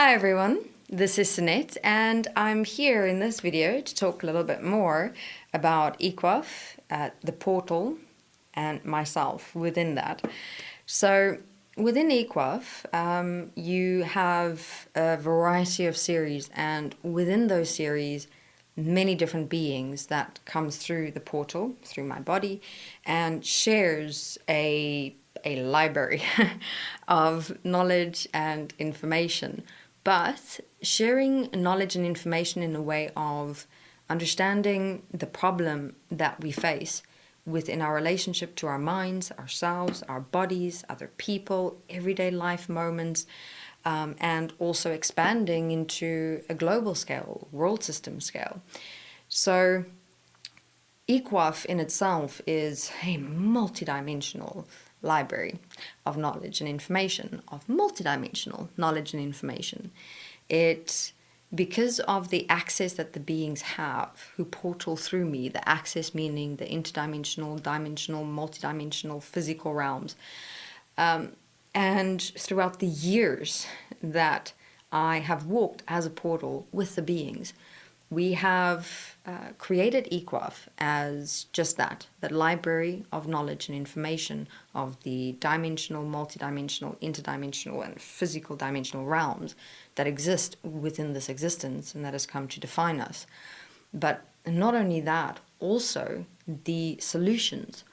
Hi everyone, this is Sinette and I'm here in this video to talk a little bit more about EQAFE, the portal, and myself within that. So within EQAFE, you have a variety of series, and within those series many different beings that comes through the portal, through my body, and shares a library of knowledge and information, but sharing knowledge and information in a way of understanding the problem that we face within our relationship to our minds, ourselves, our bodies, other people, everyday life moments, and also expanding into a global scale, world system scale. So EQAFE in itself is a multidimensional library of knowledge and information, It, because of the access that the beings have who portal through me, the access meaning the interdimensional, dimensional, multidimensional, physical realms, and throughout the years that I have walked as a portal with the beings, we have created EQAFE as just that library of knowledge and information of the dimensional, multidimensional, interdimensional, and physical dimensional realms that exist within this existence and that has come to define us. But not only that, also the solutions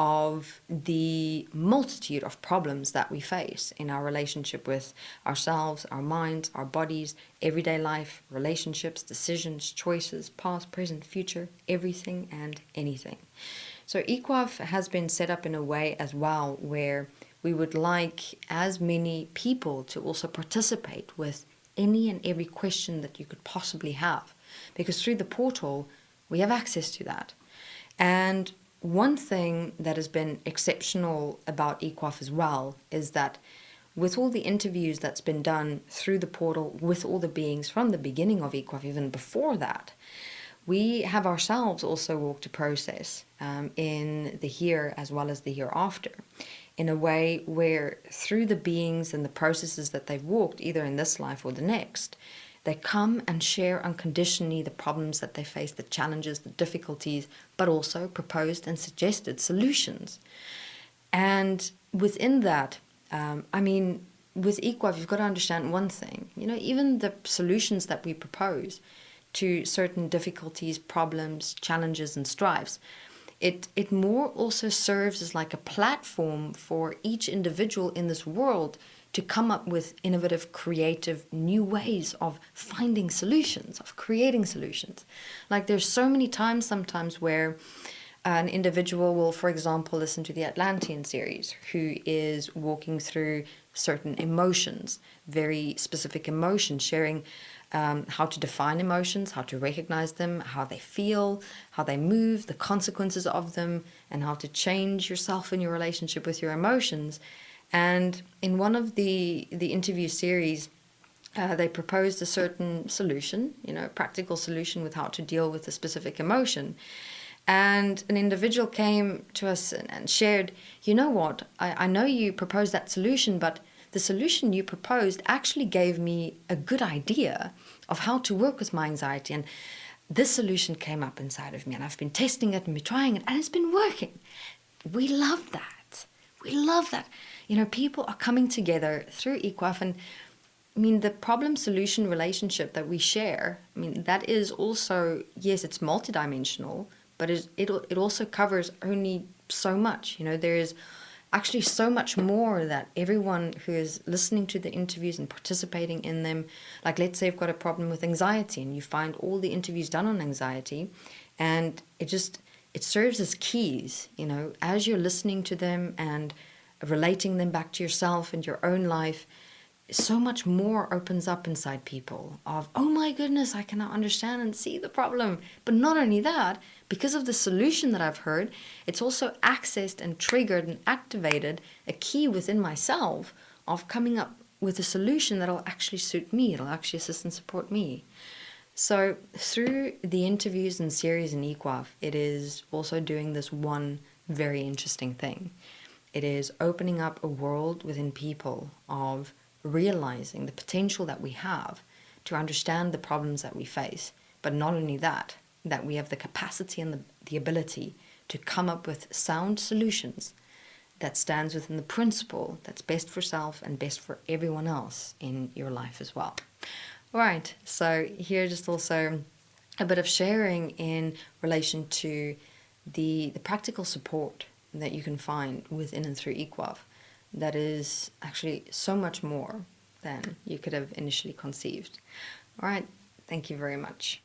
of the multitude of problems that we face in our relationship with ourselves, our minds, our bodies, everyday life, relationships, decisions, choices, past, present, future, everything and anything. So EQAFE has been set up in a way as well where we would like as many people to also participate with any and every question that you could possibly have, because through the portal we have access to that. And one thing that has been exceptional about EQAFE as well is that with all the interviews that's been done through the portal with all the beings from the beginning of EQAFE, even before that, we have ourselves also walked a process in the here as well as the hereafter, in a way where through the beings and the processes that they've walked, either in this life or the next, they come and share unconditionally the problems that they face, the challenges, the difficulties, but also proposed and suggested solutions. And within that, with EQAFE, you've got to understand one thing. Even the solutions that we propose to certain difficulties, problems, challenges, and strifes, it more also serves as like a platform for each individual in this world to come up with innovative, creative, new ways of finding solutions, of creating solutions. Like there's so many times sometimes where an individual will, for example, listen to the Atlantean series, who is walking through certain emotions, very specific emotions, sharing how to define emotions, how to recognize them, how they feel, how they move, the consequences of them, and how to change yourself in your relationship with your emotions. And in one of the interview series, they proposed a certain solution, a practical solution with how to deal with a specific emotion. And an individual came to us and shared, you know what, I know you proposed that solution, but the solution you proposed actually gave me a good idea of how to work with my anxiety. And this solution came up inside of me, and I've been testing it and been trying it, and it's been working. We love that. We love that. People are coming together through EQAFE, and the problem-solution relationship that we share, that is also, yes, it's multidimensional, but it also covers only so much. There is actually so much more that everyone who is listening to the interviews and participating in them, like let's say you've got a problem with anxiety and you find all the interviews done on anxiety, and it serves as keys, as you're listening to them and relating them back to yourself and your own life. So much more opens up inside people of, oh my goodness, I can now understand and see the problem. But not only that, because of the solution that I've heard, it's also accessed and triggered and activated a key within myself of coming up with a solution that'll actually suit me, it'll actually assist and support me. So through the interviews and series in EQAFE, it is also doing this one very interesting thing. It is opening up a world within people of realizing the potential that we have to understand the problems that we face. But not only that, that we have the capacity and the ability to come up with sound solutions that stands within the principle that's best for self and best for everyone else in your life as well. All right, so here just also a bit of sharing in relation to the practical support that you can find within and through EQAFE that is actually so much more than you could have initially conceived. All right, thank you very much.